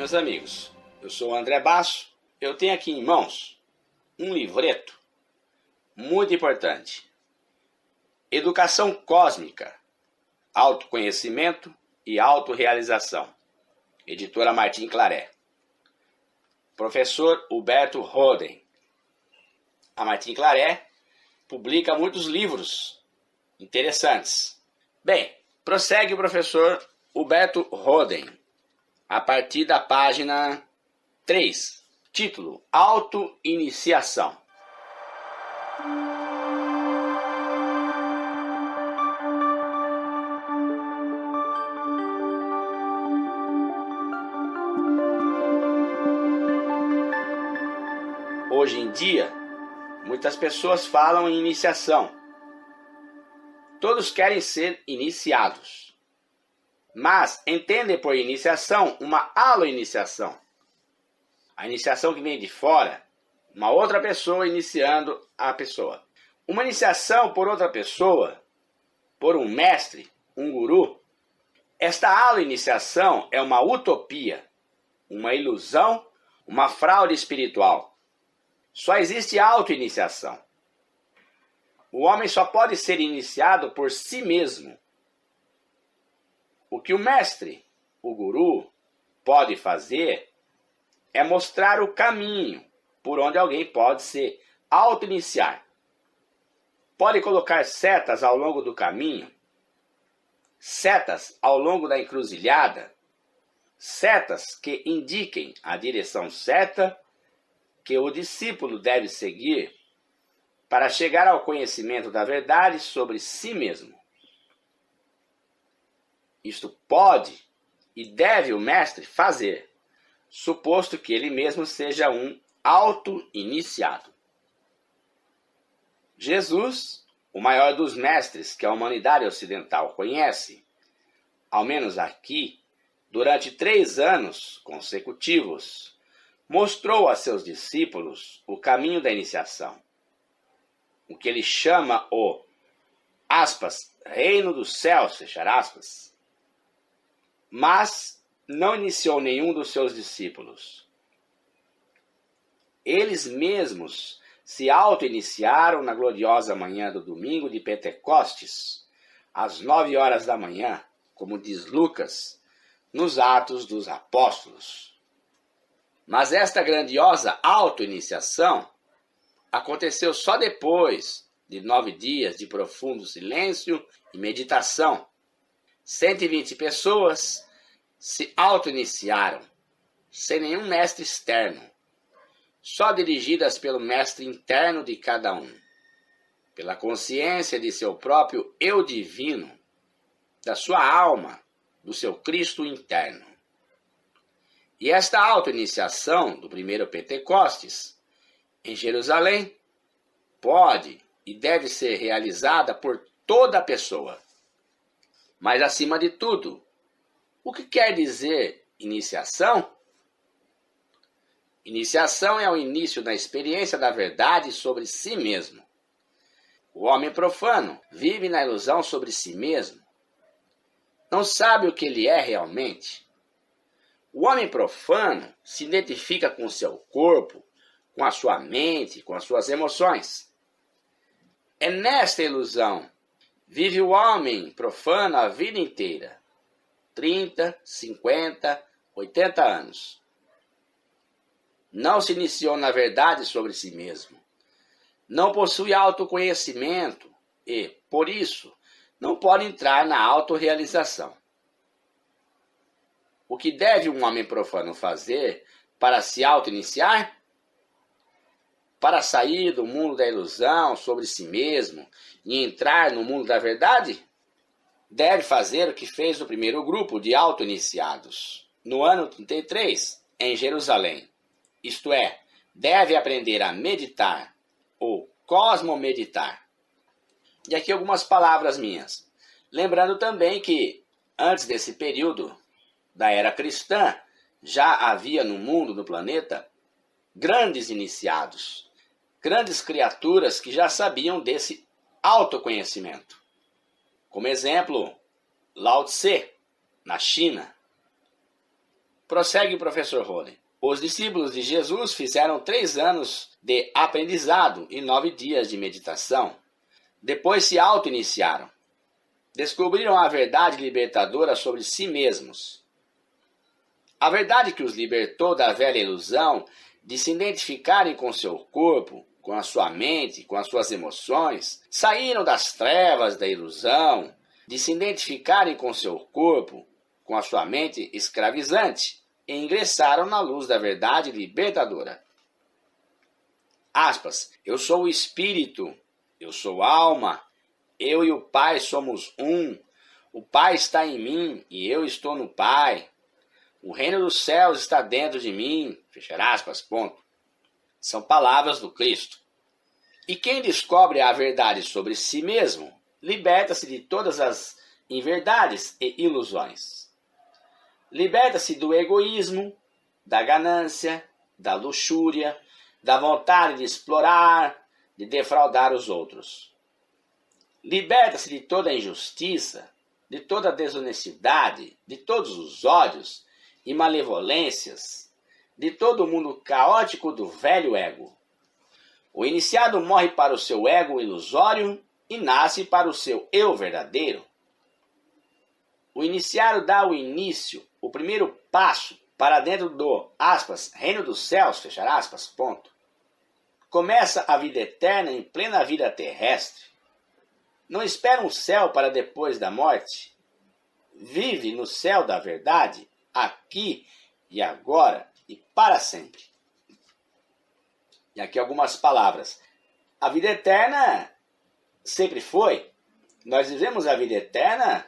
Meus amigos, eu sou o André Basso. Eu tenho aqui em mãos um livreto muito importante. Educação Cósmica, Autoconhecimento e Autorrealização. Editora Martim Claret. Professor Huberto Roden. A Martim Claret publica muitos livros interessantes. Bem, prossegue o professor Huberto Roden, a partir da página 3, título Autoiniciação. Hoje em dia, muitas pessoas falam em iniciação. Todos querem ser iniciados. Mas entendem por iniciação uma alo-iniciação. A iniciação que vem de fora, uma outra pessoa iniciando a pessoa. Uma iniciação por outra pessoa, por um mestre, um guru. Esta alo-iniciação é uma utopia, uma ilusão, uma fraude espiritual. Só existe auto-iniciação. O homem só pode ser iniciado por si mesmo. O que o mestre, o guru, pode fazer é mostrar o caminho por onde alguém pode se auto-iniciar. Pode colocar setas ao longo do caminho, setas ao longo da encruzilhada, setas que indiquem a direção certa que o discípulo deve seguir para chegar ao conhecimento da verdade sobre si mesmo. Isto pode e deve o mestre fazer, suposto que ele mesmo seja um auto-iniciado. Jesus, o maior dos mestres que a humanidade ocidental conhece, ao menos aqui, durante 3 anos consecutivos, mostrou a seus discípulos o caminho da iniciação. O que ele chama o, aspas, reino dos céus, fechar aspas. Mas não iniciou nenhum dos seus discípulos. Eles mesmos se auto-iniciaram na gloriosa manhã do domingo de Pentecostes, às 9 horas da manhã, como diz Lucas, nos Atos dos Apóstolos. Mas esta grandiosa auto-iniciação aconteceu só depois de 9 dias de profundo silêncio e meditação. 120 pessoas se auto-iniciaram, sem nenhum mestre externo, só dirigidas pelo mestre interno de cada um, pela consciência de seu próprio eu divino, da sua alma, do seu Cristo interno. E esta auto-iniciação do primeiro Pentecostes, em Jerusalém, pode e deve ser realizada por toda a pessoa. Mas, acima de tudo, o que quer dizer iniciação? Iniciação é o início da experiência da verdade sobre si mesmo. O homem profano vive na ilusão sobre si mesmo. Não sabe o que ele é realmente. O homem profano se identifica com o seu corpo, com a sua mente, com as suas emoções. É nesta ilusão vive o homem profano a vida inteira, 30, 50, 80 anos. Não se iniciou na verdade sobre si mesmo. Não possui autoconhecimento e, por isso, não pode entrar na autorrealização. O que deve um homem profano fazer para se auto-iniciar? Para sair do mundo da ilusão sobre si mesmo e entrar no mundo da verdade? Deve fazer o que fez o primeiro grupo de auto-iniciados, no ano 33, em Jerusalém. Isto é, deve aprender a meditar, ou cosmomeditar. E aqui algumas palavras minhas. Lembrando também que, antes desse período da era cristã, já havia no mundo, no planeta, grandes iniciados, grandes criaturas que já sabiam desse autoconhecimento. Como exemplo, Lao Tse, na China. Prossegue o professor Holden. Os discípulos de Jesus fizeram 3 anos de aprendizado e 9 dias de meditação. Depois se auto-iniciaram. Descobriram a verdade libertadora sobre si mesmos. A verdade que os libertou da velha ilusão de se identificarem com seu corpo, com a sua mente, com as suas emoções. Saíram das trevas da ilusão de se identificarem com seu corpo, com a sua mente escravizante, e ingressaram na luz da verdade libertadora. Aspas, eu sou o Espírito, eu sou alma, eu e o Pai somos um, o Pai está em mim e eu estou no Pai. O reino dos céus está dentro de mim, fechar aspas, ponto. São palavras do Cristo. E quem descobre a verdade sobre si mesmo, liberta-se de todas as inverdades e ilusões. Liberta-se do egoísmo, da ganância, da luxúria, da vontade de explorar, de defraudar os outros. Liberta-se de toda a injustiça, de toda a desonestidade, de todos os ódios e malevolências, de todo o mundo caótico do velho ego. O iniciado morre para o seu ego ilusório e nasce para o seu eu verdadeiro. O iniciado dá o início, o primeiro passo para dentro do, aspas, reino dos céus, fechar aspas, ponto. Começa a vida eterna em plena vida terrestre. Não espera um céu para depois da morte. Vive no céu da verdade, aqui e agora e para sempre. E aqui algumas palavras. A vida eterna sempre foi. Nós vivemos a vida eterna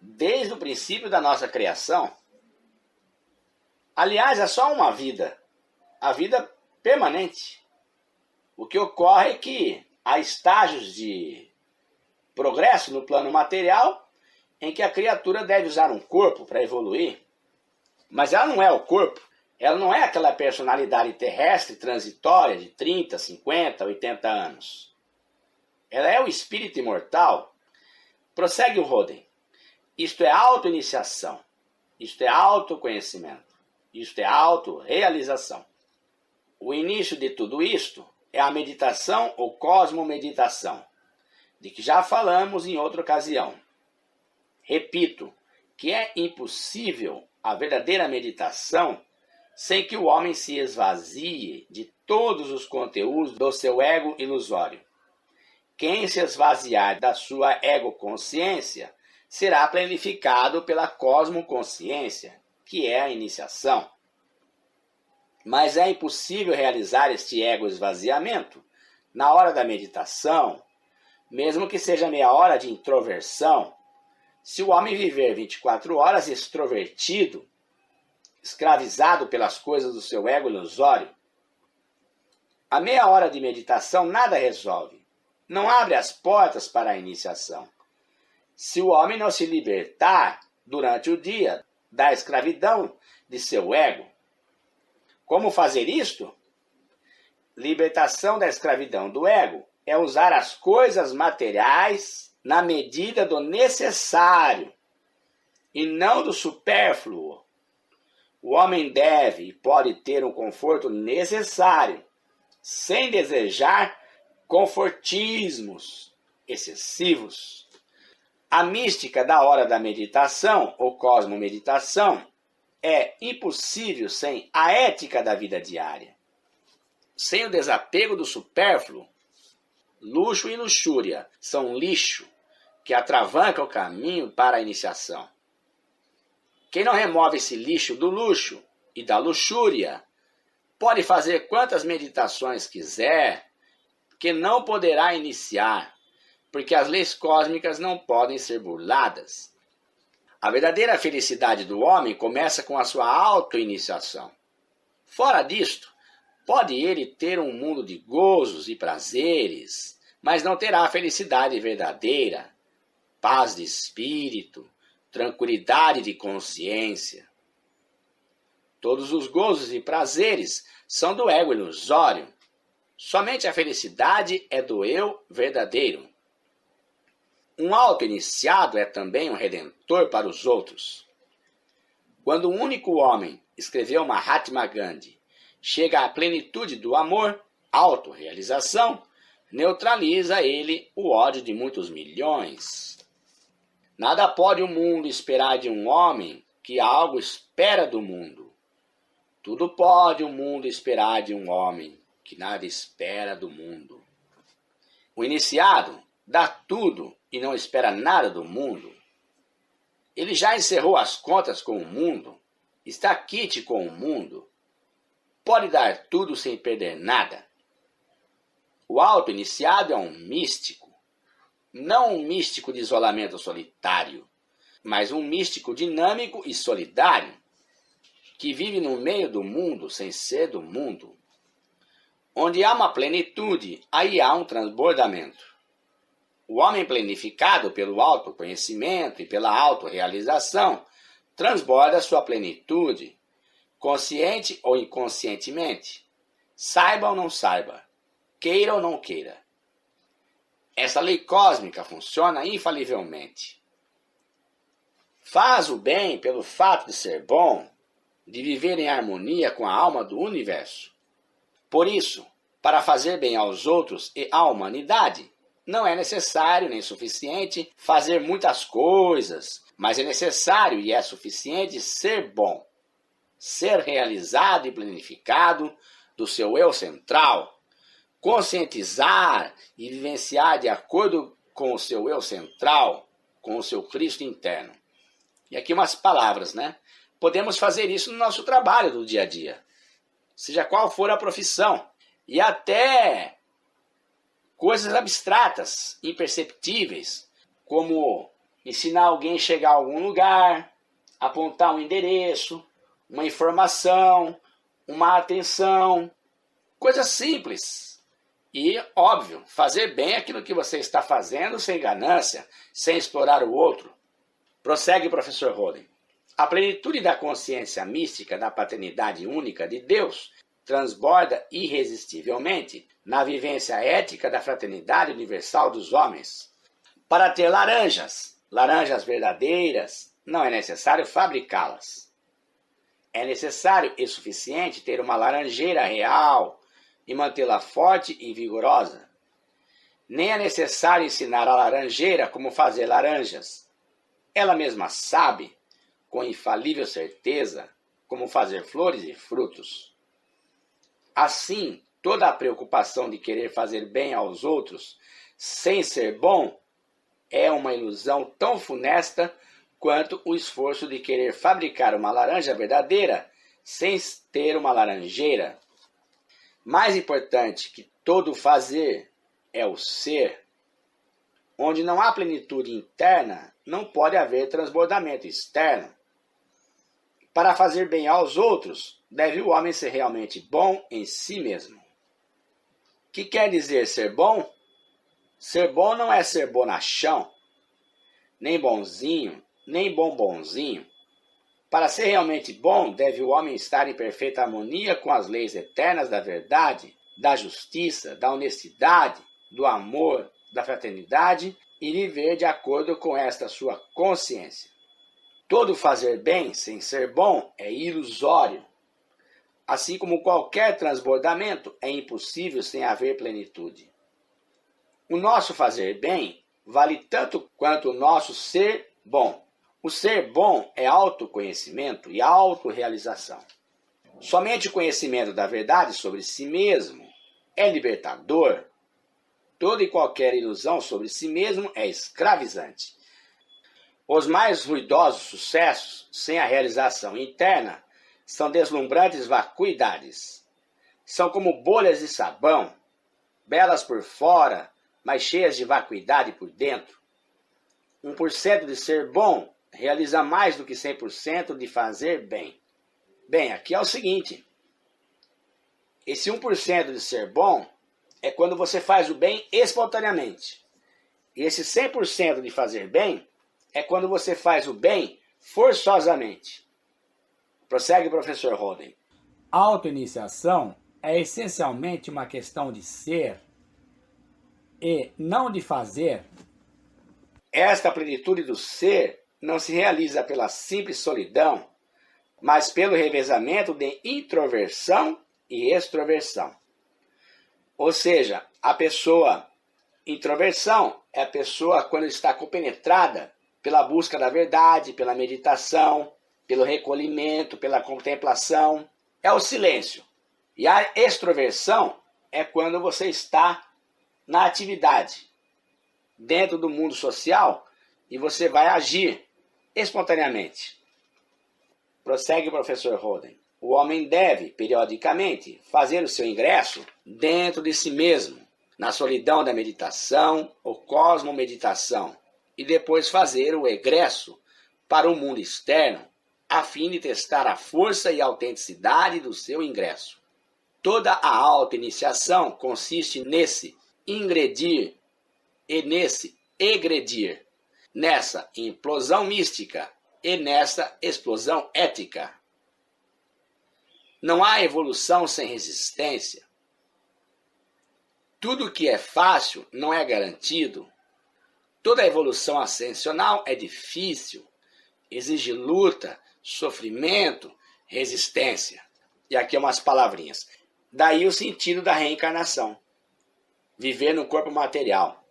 desde o princípio da nossa criação. Aliás, é só uma vida. A vida permanente. O que ocorre é que há estágios de progresso no plano material em que a criatura deve usar um corpo para evoluir. Mas ela não é o corpo. Ela não é aquela personalidade terrestre transitória de 30, 50, 80 anos. Ela é o espírito imortal. Prossegue o Holden. Isto é auto-iniciação. Isto é autoconhecimento. Isto é auto-realização. O início de tudo isto é a meditação ou cosmomeditação, de que já falamos em outra ocasião. Repito que é impossível a verdadeira meditação sem que o homem se esvazie de todos os conteúdos do seu ego ilusório. Quem se esvaziar da sua egoconsciência será planificado pela cosmoconsciência, que é a iniciação. Mas é impossível realizar este ego-esvaziamento na hora da meditação, mesmo que seja meia hora de introversão. Se o homem viver 24 horas extrovertido, escravizado pelas coisas do seu ego ilusório, a meia hora de meditação nada resolve. Não abre as portas para a iniciação. Se o homem não se libertar durante o dia da escravidão de seu ego. Como fazer isto? Libertação da escravidão do ego é usar as coisas materiais na medida do necessário e não do supérfluo. O homem deve e pode ter um conforto necessário, sem desejar confortismos excessivos. A mística da hora da meditação, ou cosmomeditação, é impossível sem a ética da vida diária. Sem o desapego do supérfluo, luxo e luxúria são lixo que atravanca o caminho para a iniciação. Quem não remove esse lixo do luxo e da luxúria pode fazer quantas meditações quiser, que não poderá iniciar, porque as leis cósmicas não podem ser burladas. A verdadeira felicidade do homem começa com a sua auto-iniciação. Fora disto, pode ele ter um mundo de gozos e prazeres, mas não terá a felicidade verdadeira, paz de espírito, tranquilidade de consciência. Todos os gozos e prazeres são do ego ilusório. Somente a felicidade é do eu verdadeiro. Um auto-iniciado é também um redentor para os outros. Quando um único homem, escreveu Mahatma Gandhi, chega à plenitude do amor, autorrealização, neutraliza ele o ódio de muitos milhões. Nada pode o mundo esperar de um homem que algo espera do mundo. Tudo pode o mundo esperar de um homem que nada espera do mundo. O iniciado dá tudo e não espera nada do mundo. Ele já encerrou as contas com o mundo, está quite com o mundo, pode dar tudo sem perder nada. O auto-iniciado é um místico, não um místico de isolamento solitário, mas um místico dinâmico e solidário, que vive no meio do mundo sem ser do mundo. Onde há uma plenitude, aí há um transbordamento. O homem planificado pelo autoconhecimento e pela autorrealização transborda sua plenitude, consciente ou inconscientemente, saiba ou não saiba, queira ou não queira. Essa lei cósmica funciona infalivelmente. Faz o bem pelo fato de ser bom, de viver em harmonia com a alma do universo. Por isso, para fazer bem aos outros e à humanidade, não é necessário nem suficiente fazer muitas coisas, mas é necessário e é suficiente ser bom, ser realizado e planificado do seu eu central, conscientizar e vivenciar de acordo com o seu eu central, com o seu Cristo interno. E aqui umas palavras, né? Podemos fazer isso no nosso trabalho do dia a dia, seja qual for a profissão, e até coisas abstratas, imperceptíveis, como ensinar alguém a chegar a algum lugar, apontar um endereço, uma informação, uma atenção, coisas simples. E, óbvio, fazer bem aquilo que você está fazendo sem ganância, sem explorar o outro. Prossegue, professor Holden. A plenitude da consciência mística da paternidade única de Deus transborda irresistivelmente na vivência ética da fraternidade universal dos homens. Para ter laranjas verdadeiras, não é necessário fabricá-las. É necessário e suficiente ter uma laranjeira real e mantê-la forte e vigorosa. Nem é necessário ensinar a laranjeira como fazer laranjas. Ela mesma sabe, com infalível certeza, como fazer flores e frutos. Assim, toda a preocupação de querer fazer bem aos outros, sem ser bom, é uma ilusão tão funesta quanto o esforço de querer fabricar uma laranja verdadeira sem ter uma laranjeira. Mais importante que todo fazer é o ser. Onde não há plenitude interna, não pode haver transbordamento externo. Para fazer bem aos outros, deve o homem ser realmente bom em si mesmo. O que quer dizer ser bom? Ser bom não é ser bonachão, nem bonzinho, nem bombonzinho. Para ser realmente bom, deve o homem estar em perfeita harmonia com as leis eternas da verdade, da justiça, da honestidade, do amor, da fraternidade e viver de acordo com esta sua consciência. Todo fazer bem sem ser bom é ilusório. Assim como qualquer transbordamento é impossível sem haver plenitude. O nosso fazer bem vale tanto quanto o nosso ser bom. O ser bom é autoconhecimento e autorrealização. Somente o conhecimento da verdade sobre si mesmo é libertador. Toda e qualquer ilusão sobre si mesmo é escravizante. Os mais ruidosos sucessos, sem a realização interna, são deslumbrantes vacuidades. São como bolhas de sabão, belas por fora, mas cheias de vacuidade por dentro. 1% de ser bom realiza mais do que 100% de fazer bem. Bem, aqui é o seguinte. Esse 1% de ser bom é quando você faz o bem espontaneamente. E esse 100% de fazer bem é quando você faz o bem forçosamente. Prossegue, professor Holden. Autoiniciação é essencialmente uma questão de ser e não de fazer. Esta plenitude do ser não se realiza pela simples solidão, mas pelo revezamento de introversão e extroversão. Ou seja, a pessoa introversão é a pessoa quando está compenetrada pela busca da verdade, pela meditação, pelo recolhimento, pela contemplação. É o silêncio. E a extroversão é quando você está na atividade, dentro do mundo social, e você vai agir espontaneamente. Prossegue o professor Holden. O homem deve, periodicamente, fazer o seu ingresso dentro de si mesmo, na solidão da meditação ou cosmomeditação, e depois fazer o egresso para o mundo externo, a fim de testar a força e a autenticidade do seu ingresso. Toda a auto-iniciação consiste nesse ingredir e nesse egredir, nessa implosão mística e nessa explosão ética. Não há evolução sem resistência. Tudo que é fácil não é garantido. Toda evolução ascensional é difícil, exige luta, sofrimento, resistência. E aqui umas palavrinhas. Daí o sentido da reencarnação. Viver no corpo material.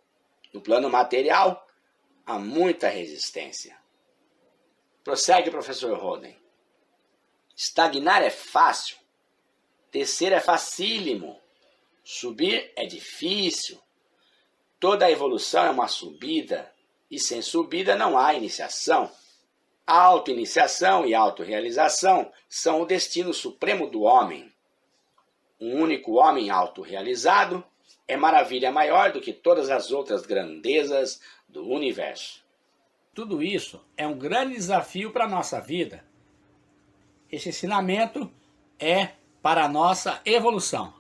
No plano material, há muita resistência. Prossegue, professor Holden. Estagnar é fácil. Descer é facílimo. Subir é difícil. Toda evolução é uma subida, e sem subida não há iniciação. A auto-iniciação e a autorrealização são o destino supremo do homem. Um único homem autorrealizado é maravilha maior do que todas as outras grandezas do universo. Tudo isso é um grande desafio para a nossa vida. Esse ensinamento é para a nossa evolução.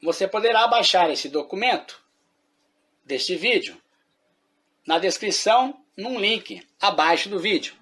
Você poderá baixar esse documento deste vídeo na descrição, num link abaixo do vídeo.